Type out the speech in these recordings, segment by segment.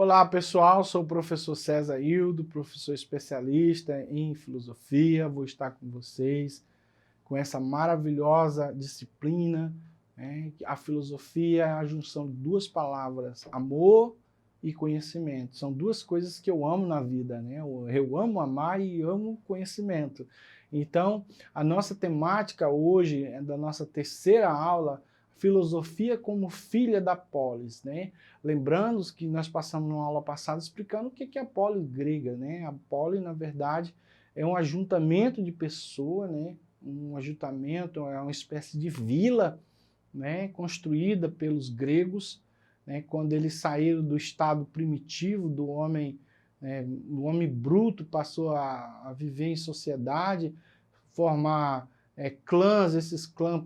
Olá pessoal, sou o professor César Hildo, professor especialista em filosofia. Vou estar com vocês com essa maravilhosa disciplina, né? A filosofia é a junção de duas palavras, amor e conhecimento. São duas coisas que eu amo na vida, né? Eu amo amar e amo conhecimento. Então, a nossa temática hoje, é da nossa terceira aula, filosofia como filha da polis, né? Lembrando que nós passamos numa aula passada explicando o que é a polis grega, né? A polis, na verdade, é um ajuntamento de pessoas, né? Um ajuntamento, é uma espécie de vila, né? Construída pelos gregos, né? Quando eles saíram do estado primitivo do homem, né? O homem bruto passou a viver em sociedade, formar clãs, esses clãs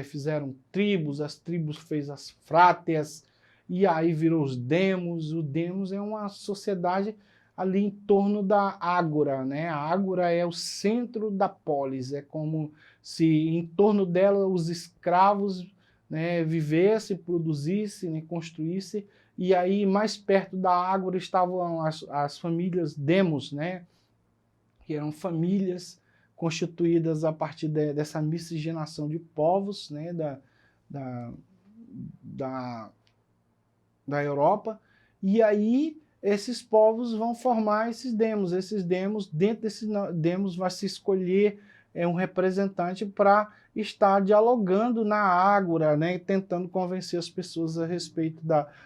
fizeram tribos, as tribos fez as fráteas, e aí virou os demos. O demos é uma sociedade ali em torno da ágora, né? A ágora é o centro da polis, é como se em torno dela os escravos, né, vivessem, produzissem, né, construíssem, e aí mais perto da ágora estavam as famílias demos, né? Que eram famílias constituídas a partir dessa miscigenação de povos, né, da Europa, e aí esses povos vão formar esses demos. Dentro desses demos vai se escolher um representante para estar dialogando na ágora, né, tentando convencer as pessoas a respeito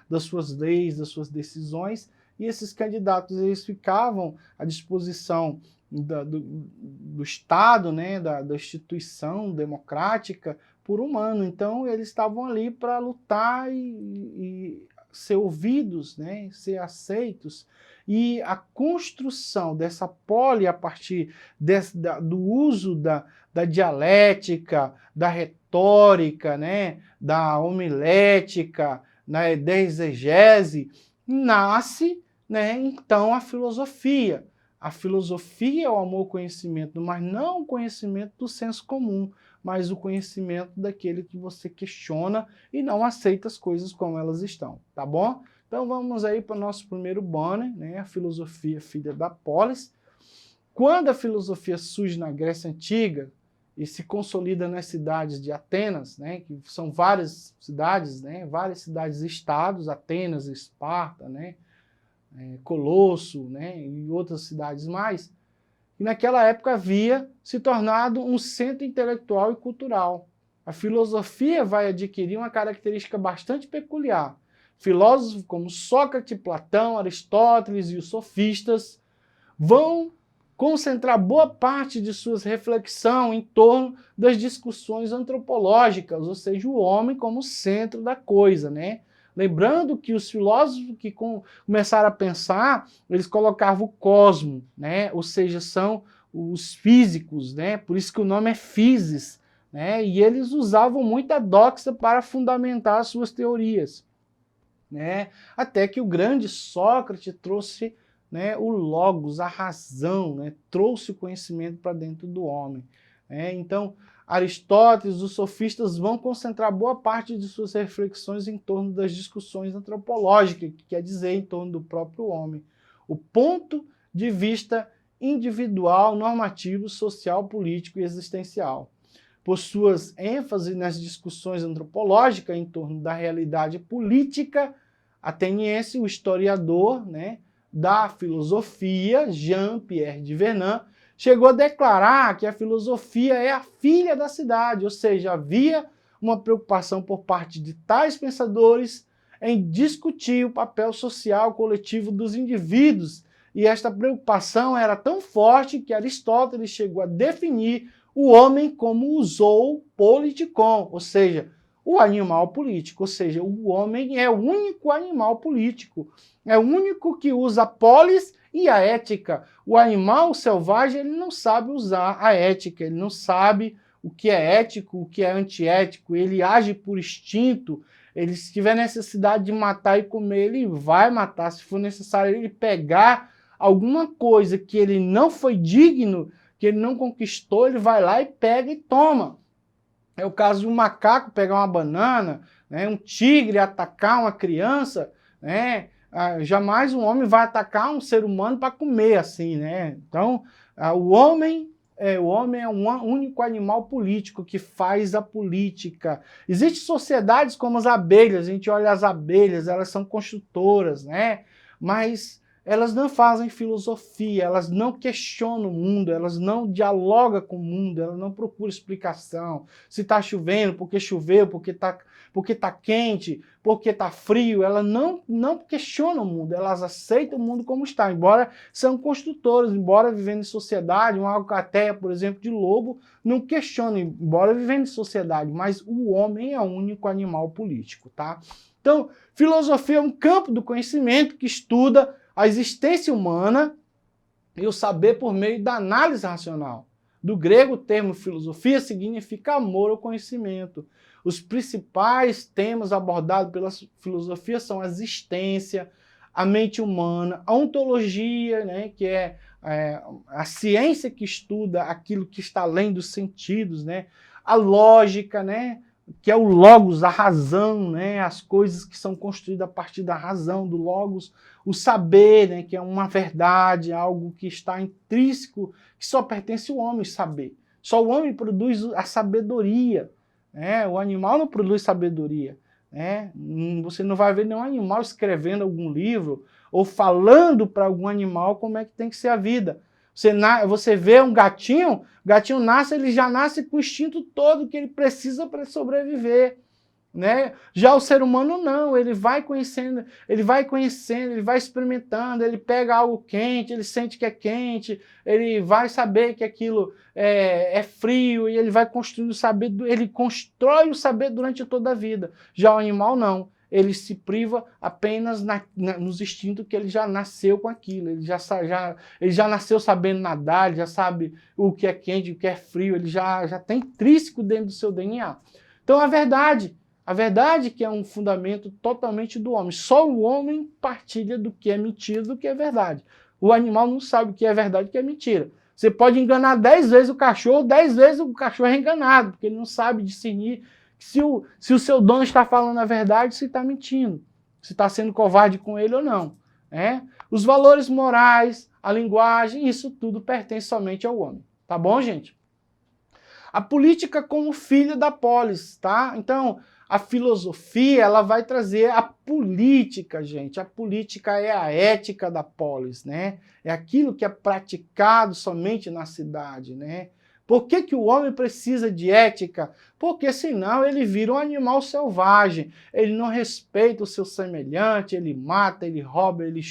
das suas leis, das suas decisões, e esses candidatos eles ficavam à disposição do Estado, né, da instituição democrática, por um ano. Então eles estavam ali para lutar e ser ouvidos, né, ser aceitos. E a construção dessa poli a partir do uso da dialética, da retórica, né, da homilética, né, da exegese, nasce, né, então a filosofia. A filosofia é o amor ao conhecimento, mas não o conhecimento do senso comum, mas o conhecimento daquele que você questiona e não aceita as coisas como elas estão, tá bom? Então vamos aí para o nosso primeiro banner, né? A filosofia filha da polis. Quando a filosofia surge na Grécia Antiga e se consolida nas cidades de Atenas, né? Que são várias cidades, né? Várias cidades-estados, Atenas, Esparta, né? Colosso, né, e outras cidades mais, e naquela época havia se tornado um centro intelectual e cultural. A filosofia vai adquirir uma característica bastante peculiar. Filósofos como Sócrates, Platão, Aristóteles e os sofistas vão concentrar boa parte de suas reflexões em torno das discussões antropológicas, ou seja, o homem como centro da coisa, né? Lembrando que os filósofos que começaram a pensar, eles colocavam o cosmo, né? Ou seja, são os físicos, né? Por isso que o nome é physis, né? E eles usavam muita doxa para fundamentar as suas teorias, né? Até que o grande Sócrates trouxe, né, o logos, a razão, né? Trouxe o conhecimento para dentro do homem. Então, Aristóteles, os sofistas vão concentrar boa parte de suas reflexões em torno das discussões antropológicas, que quer dizer em torno do próprio homem. O ponto de vista individual, normativo, social, político e existencial. Por suas ênfases nas discussões antropológicas em torno da realidade política ateniense, o historiador, né, da filosofia, Jean-Pierre de Vernon, chegou a declarar que a filosofia é a filha da cidade, ou seja, havia uma preocupação por parte de tais pensadores em discutir o papel social coletivo dos indivíduos, e esta preocupação era tão forte que Aristóteles chegou a definir o homem como o zoon politikon, ou seja, o animal político, ou seja, o homem é o único animal político, é o único que usa a polis e a ética. O animal selvagem ele não sabe usar a ética, ele não sabe o que é ético, o que é antiético, ele age por instinto, ele, se tiver necessidade de matar e comer, ele vai matar, se for necessário ele pegar alguma coisa que ele não foi digno, que ele não conquistou, ele vai lá e pega e toma. É o caso de um macaco pegar uma banana, né, um tigre atacar uma criança, né, jamais um homem vai atacar um ser humano para comer assim, né? Então, o homem é um único animal político que faz a política. Existem sociedades como as abelhas, a gente olha as abelhas, elas são construtoras, né? Mas elas não fazem filosofia, elas não questionam o mundo, elas não dialogam com o mundo, elas não procuram explicação. Se está chovendo, por que choveu, porque tá quente, porque está frio, elas não questionam o mundo, elas aceitam o mundo como está, embora são construtoras, embora vivendo em sociedade, uma alcateia, por exemplo, de lobo, não questiona, embora vivendo em sociedade, mas o homem é o único animal político, tá? Então, filosofia é um campo do conhecimento que estuda a existência humana e o saber por meio da análise racional. Do grego, o termo filosofia significa amor ao conhecimento. Os principais temas abordados pela filosofia são a existência, a mente humana, a ontologia, né, que é a ciência que estuda aquilo que está além dos sentidos, né, a lógica, né, que é o logos, a razão, né, as coisas que são construídas a partir da razão, do logos, o saber, né, que é uma verdade, algo que está intrínseco, que só pertence ao homem saber. Só o homem produz a sabedoria, né? O animal não produz sabedoria, né? Você não vai ver nenhum animal escrevendo algum livro ou falando para algum animal como é que tem que ser a vida. Você vê um gatinho, o gatinho nasce, ele já nasce com o instinto todo que ele precisa para sobreviver, né? Já o ser humano não, ele vai conhecendo, ele vai experimentando, ele pega algo quente, ele sente que é quente, ele vai saber que aquilo é frio e ele vai construindo o saber, ele constrói o saber durante toda a vida. Já o animal não, ele se priva apenas nos instintos que ele já nasceu com aquilo, ele já nasceu sabendo nadar, ele já sabe o que é quente, o que é frio, ele já tem intrínseco dentro do seu DNA. Então a verdade que é um fundamento totalmente do homem. Só o homem partilha do que é mentira e do que é verdade. O animal não sabe o que é verdade e o que é mentira. Você pode enganar 10 vezes o cachorro, 10 vezes o cachorro é enganado, porque ele não sabe discernir se o seu dono está falando a verdade, se está mentindo, se está sendo covarde com ele ou não. Né? Os valores morais, a linguagem, isso tudo pertence somente ao homem. Tá bom, gente? A política como filha da polis, tá? Então, a filosofia, ela vai trazer a política, gente. A política é a ética da polis, né? É aquilo que é praticado somente na cidade, né? Por que o homem precisa de ética? Porque senão ele vira um animal selvagem, ele não respeita o seu semelhante, ele mata, ele rouba, ele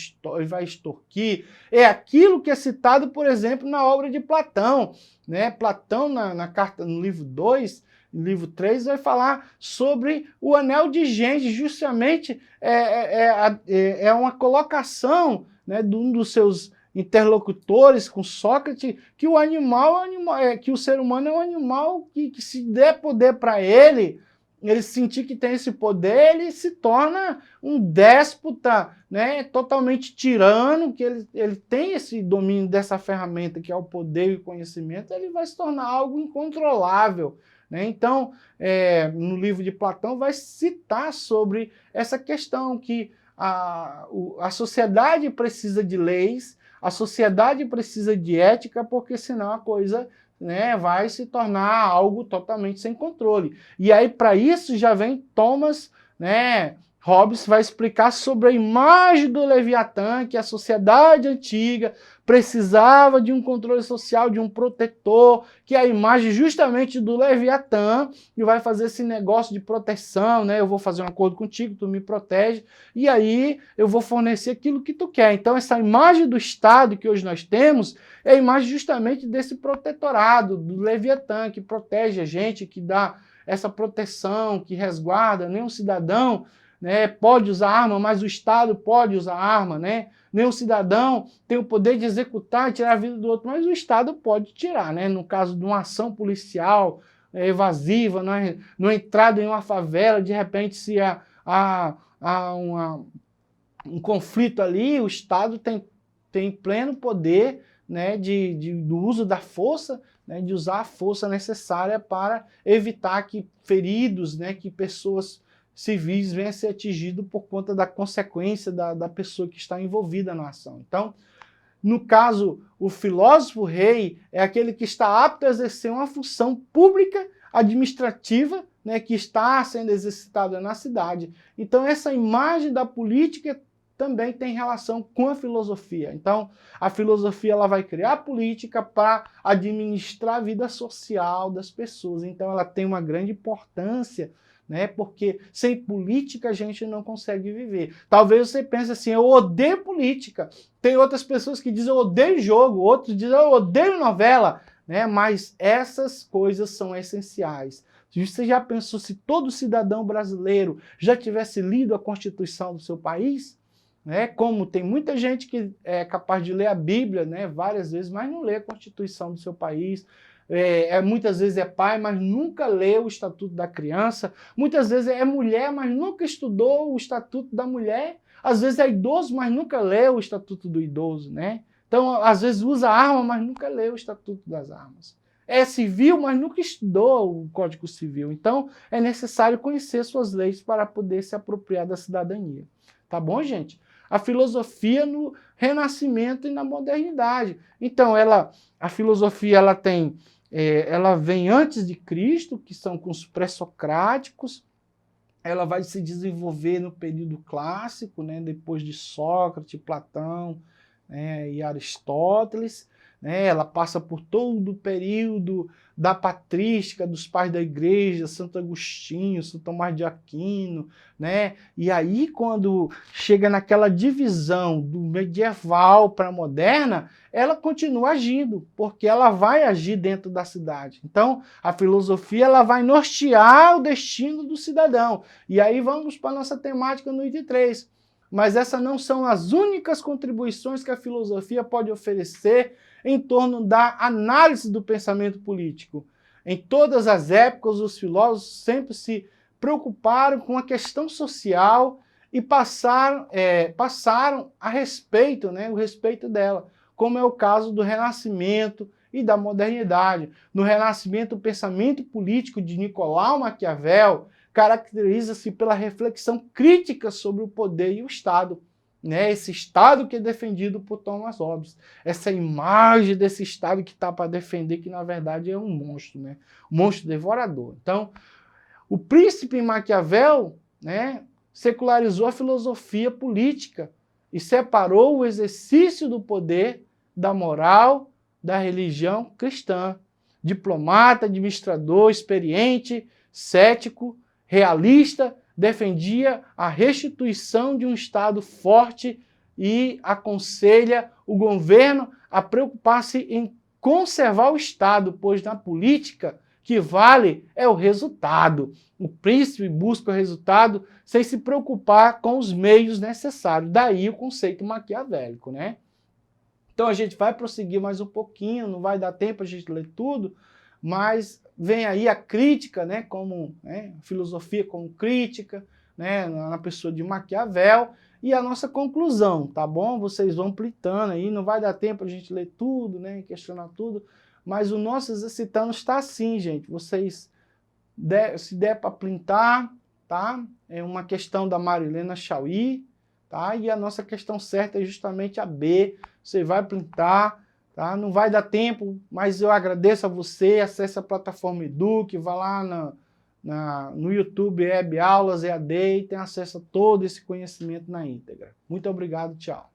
vai extorquir. É aquilo que é citado, por exemplo, na obra de Platão, né? Platão, na carta, no livro 2, no livro 3, vai falar sobre o anel de Gênesis, justamente é uma colocação, né, de um dos seus interlocutores com Sócrates, que o animal que o ser humano é um animal que se der poder para ele sentir que tem esse poder, ele se torna um déspota, né, totalmente tirano, que ele tem esse domínio dessa ferramenta que é o poder e o conhecimento, ele vai se tornar algo incontrolável. Né? Então, no livro de Platão vai citar sobre essa questão que a sociedade precisa de leis, a sociedade precisa de ética, porque senão a coisa, né, vai se tornar algo totalmente sem controle. E aí, para isso, já vem Thomas, né, Hobbes vai explicar sobre a imagem do Leviatã, que a sociedade antiga precisava de um controle social, de um protetor, que é a imagem justamente do Leviatã, que vai fazer esse negócio de proteção, né? Eu vou fazer um acordo contigo, tu me protege, e aí eu vou fornecer aquilo que tu quer. Então essa imagem do Estado que hoje nós temos é a imagem justamente desse protetorado, do Leviatã, que protege a gente, que dá essa proteção, que resguarda, nenhum cidadão, né, pode usar arma, mas o Estado pode usar arma, né? Nenhum cidadão tem o poder de executar e tirar a vida do outro, mas o Estado pode tirar, né? No caso de uma ação policial evasiva, numa entrada em uma favela, de repente se há um conflito ali, o Estado tem pleno poder, né, do uso da força, né, de usar a força necessária para evitar que feridos, né, que pessoas civis venham a ser atingidos por conta da consequência da pessoa que está envolvida na ação. Então, no caso, o filósofo rei é aquele que está apto a exercer uma função pública administrativa, né, que está sendo exercitada na cidade. Então, essa imagem da política também tem relação com a filosofia. Então, a filosofia ela vai criar política para administrar a vida social das pessoas. Então, ela tem uma grande importância, né? Porque sem política a gente não consegue viver. Talvez você pense assim, eu odeio política. Tem outras pessoas que dizem eu odeio jogo, outros dizem eu odeio novela, né? Mas essas coisas são essenciais. Você já pensou se todo cidadão brasileiro já tivesse lido a Constituição do seu país? Né? Como tem muita gente que é capaz de ler a Bíblia, né, várias vezes, mas não lê a Constituição do seu país. Muitas vezes é pai, mas nunca lê o Estatuto da Criança. Muitas vezes é mulher, mas nunca estudou o Estatuto da Mulher. Às vezes é idoso, mas nunca lê o Estatuto do Idoso. Né? Então, às vezes usa arma, mas nunca lê o Estatuto das Armas. É civil, mas nunca estudou o Código Civil. Então, é necessário conhecer suas leis para poder se apropriar da cidadania. Tá bom, gente? A filosofia no Renascimento e na modernidade. Então, a filosofia ela vem antes de Cristo, que são com os pré-socráticos. Ela vai se desenvolver no período clássico, né, depois de Sócrates, Platão, né, e Aristóteles. Né, ela passa por todo o período da patrística, dos pais da igreja, Santo Agostinho, São Tomás de Aquino, né? E aí quando chega naquela divisão do medieval para a moderna, ela continua agindo, porque ela vai agir dentro da cidade. Então, a filosofia ela vai nortear o destino do cidadão. E aí vamos para a nossa temática no item 3. Mas essas não são as únicas contribuições que a filosofia pode oferecer em torno da análise do pensamento político. Em todas as épocas, os filósofos sempre se preocuparam com a questão social e passaram a respeito, né, o respeito dela, como é o caso do Renascimento e da modernidade. No Renascimento, o pensamento político de Nicolau Maquiavel caracteriza-se pela reflexão crítica sobre o poder e o Estado. Né, esse Estado que é defendido por Thomas Hobbes. Essa imagem desse Estado que está para defender, que na verdade é um monstro, né? Um monstro devorador. Então, o príncipe Maquiavel, né, secularizou a filosofia política e separou o exercício do poder da moral da religião cristã. Diplomata, administrador, experiente, cético, realista, defendia a restituição de um Estado forte e aconselha o governo a preocupar-se em conservar o Estado, pois na política que vale é o resultado. O príncipe busca o resultado sem se preocupar com os meios necessários. Daí o conceito maquiavélico, né? Então a gente vai prosseguir mais um pouquinho, não vai dar tempo a gente ler tudo, mas vem aí a crítica, né, como filosofia como crítica, né, na pessoa de Maquiavel, e a nossa conclusão, tá bom? Vocês vão plitando aí, não vai dar tempo a gente ler tudo, né, questionar tudo, mas o nosso exercitando está assim, gente. Vocês, se der para plintar, tá? É uma questão da Marilena Chauí, tá? E a nossa questão certa é justamente a B. Você vai plintar. Tá? Não vai dar tempo, mas eu agradeço a você, acesse a plataforma Eduque, vá lá no YouTube, Web Aulas EAD e tem acesso a todo esse conhecimento na íntegra. Muito obrigado, tchau.